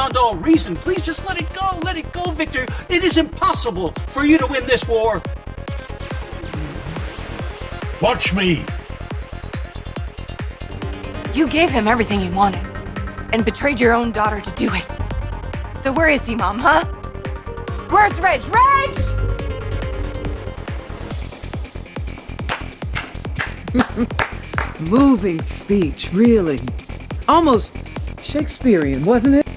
beyond all reason. Please just let it go. Let it go, Victor. It is impossible for you to win this war. Watch me. You gave him everything he wanted, and betrayed your own daughter to do it. So where is he, Mom, huh? Where's Reg? Reg! Moving speech, really. Almost Shakespearean, wasn't it?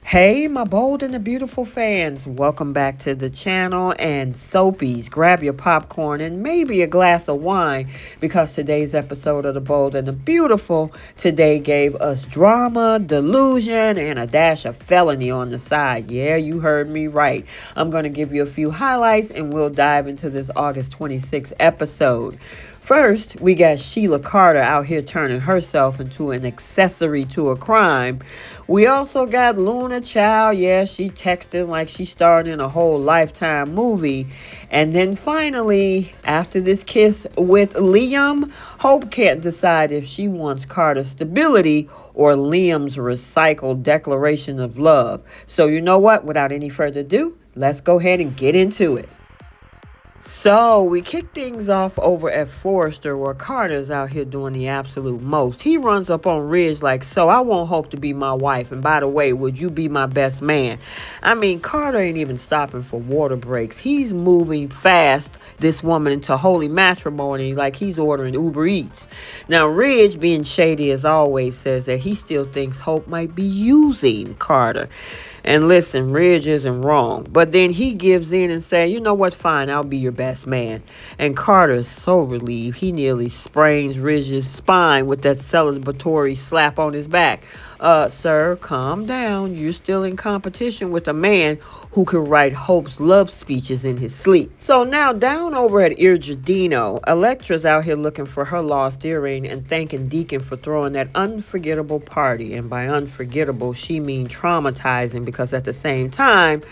Hey, my bold and the beautiful fans. Welcome back to the channel. And soapies, grab your popcorn and maybe a glass of wine, because today's episode of The Bold and the Beautiful today gave us drama, delusion, and a dash of felony on the side. Yeah, you heard me right. I'm going to give you a few highlights and we'll dive into this August 26th episode. First, we got Sheila Carter out here turning herself into an accessory to a crime. We also got Luna Child. Yeah, she texting like she starred in a whole Lifetime movie. And then finally, after this kiss with Liam, Hope can't decide if she wants Carter's stability or Liam's recycled declaration of love. So you know what? Without any further ado, let's go ahead and get into it. So we kick things off over at Forrester, where Carter's out here doing the absolute most. He runs up on Ridge like, so I want Hope to be my wife. And by the way, would you be my best man? I mean, Carter ain't even stopping for water breaks. He's moving fast, this woman, into holy matrimony like he's ordering Uber Eats. Now, Ridge, being shady as always, says that he still thinks Hope might be using Carter. And listen, Ridge isn't wrong. But then he gives in and says, you know what, fine, I'll be your best man. And Carter's so relieved, he nearly sprains Ridge's spine with that celebratory slap on his back. Sir, calm down. You're still in competition with a man who could write Hope's love speeches in his sleep. So now down over at Il Giardino, Electra's out here looking for her lost earring and thanking Deacon for throwing that unforgettable party. And by unforgettable, she means traumatizing, because at the same time,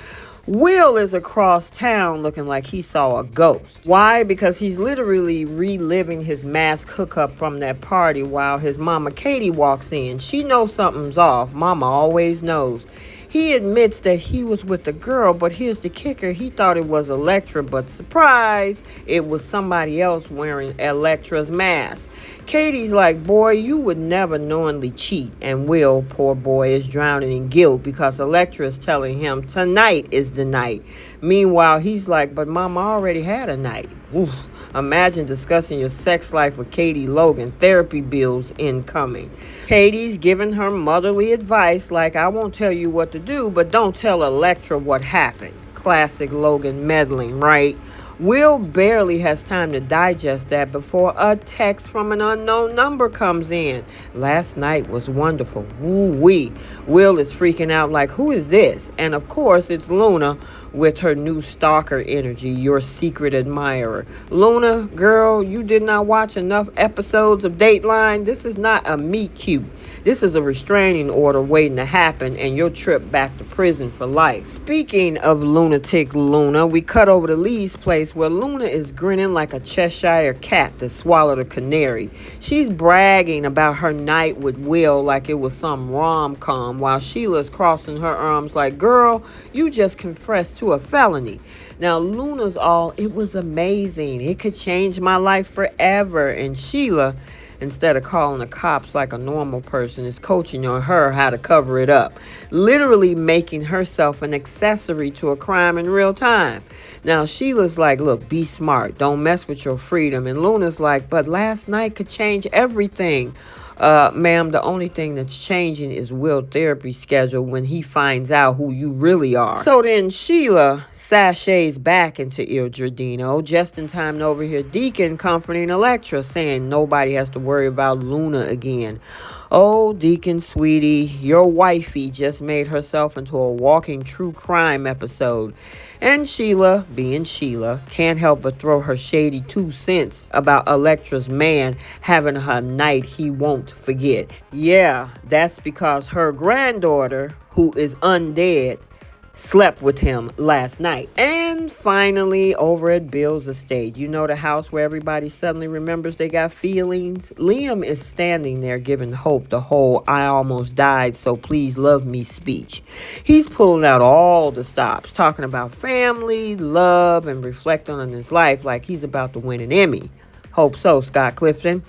Will is across town looking like he saw a ghost. Why? Because he's literally reliving his mask hookup from that party while his mama Katie walks in. She knows something's off. Mama always knows. He admits that he was with the girl, but here's the kicker. He thought it was Electra, but surprise, it was somebody else wearing Electra's mask. Katie's like, boy, you would never knowingly cheat. And Will, poor boy, is drowning in guilt because Electra is telling him tonight is the night. Meanwhile, he's like, but Mama already had a night. Oof. Imagine discussing your sex life with Katie Logan. Therapy bills incoming. Katie's giving her motherly advice like, I won't tell you what to do, but don't tell Electra what happened. Classic Logan meddling, right? Will barely has time to digest that before a text from an unknown number comes in. Last night was wonderful. Woo-wee. Will is freaking out like, who is this? And of course, it's Luna with her new stalker energy, your secret admirer. Luna, girl, you did not watch enough episodes of Dateline. This is not a meet cute. This is a restraining order waiting to happen and your trip back to prison for life. Speaking of lunatic Luna, we cut over to Lee's place where Luna is grinning like a Cheshire cat that swallowed a canary. She's bragging about her night with Will like it was some rom-com, while Sheila's crossing her arms like, girl, you just confessed to a felony. Now, Luna's all, it was amazing. It could change my life forever. And Sheila, instead of calling the cops like a normal person, is coaching on her how to cover it up, literally making herself an accessory to a crime in real time. Now, Sheila's like, look, be smart. Don't mess with your freedom. And Luna's like, but last night could change everything. Ma'am, the only thing that's changing is Will's therapy schedule when he finds out who you really are. So then Sheila sachets back into Il Giardino, just in time to overhear Deacon comforting Electra, saying nobody has to worry about Luna again. Oh, Deacon, sweetie, your wifey just made herself into a walking true crime episode. And Sheila, being Sheila, can't help but throw her shady 2 cents about Electra's man having a night he won't forget. Yeah, that's because her granddaughter, who is undead, slept with him last night. And finally, over at Bill's estate, you know, the house where everybody suddenly remembers they got feelings. Liam is standing there giving Hope the whole "I almost died, so please love me" speech. He's pulling out all the stops, talking about family, love, and reflecting on his life like he's about to win an Emmy. Hope so, Scott Clifton.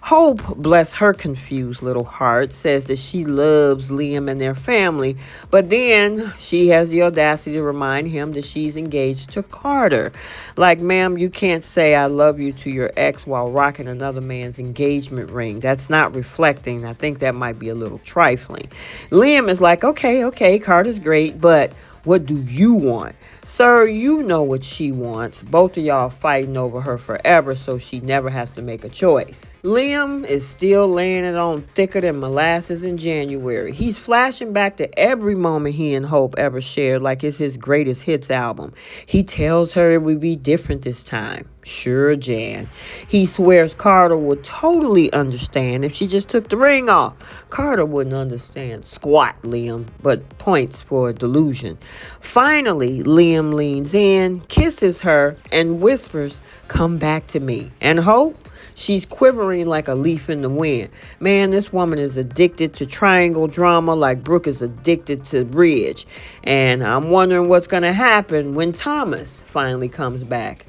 Hope, bless her confused little heart, says that she loves Liam and their family, but then she has the audacity to remind him that she's engaged to Carter. Like, ma'am, you can't say "I love you" to your ex while rocking another man's engagement ring. That's not reflecting. I think that might be a little trifling. Liam is like, okay, Carter's great, but what do you want? Sir, you know what she wants. Both of y'all fighting over her forever so she never has to make a choice. Liam is still laying it on thicker than molasses in January. He's flashing back to every moment he and Hope ever shared like it's his greatest hits album. He tells her it would be different this time. Sure, Jan. He swears Carter would totally understand if she just took the ring off. Carter wouldn't understand squat, Liam, but points for delusion. Finally, Liam leans in, kisses her, and whispers, "Come back to me." And Hope? She's quivering like a leaf in the wind. Man, this woman is addicted to triangle drama like Brooke is addicted to bridge. And I'm wondering what's going to happen when Thomas finally comes back.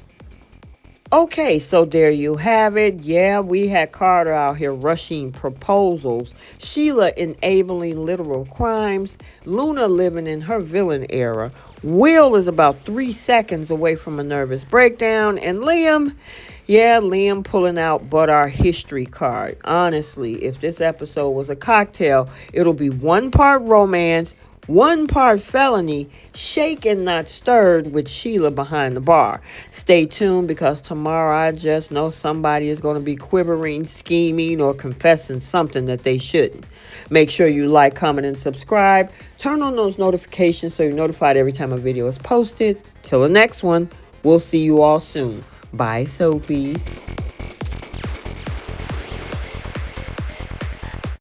Okay, so there you have it. Yeah, we had Carter out here rushing proposals, Sheila enabling literal crimes, Luna living in her villain era, Will is about 3 seconds away from a nervous breakdown, and Liam pulling out but our history card. Honestly, if this episode was a cocktail, it'll be 1 part romance, 1 part felony, shaken not stirred with Sheila behind the bar. Stay tuned because tomorrow I just know somebody is going to be quivering, scheming, or confessing something that they shouldn't. Make sure you like, comment, and subscribe. Turn on those notifications so you're notified every time a video is posted. Till the next one, we'll see you all soon. Bye, Soapies.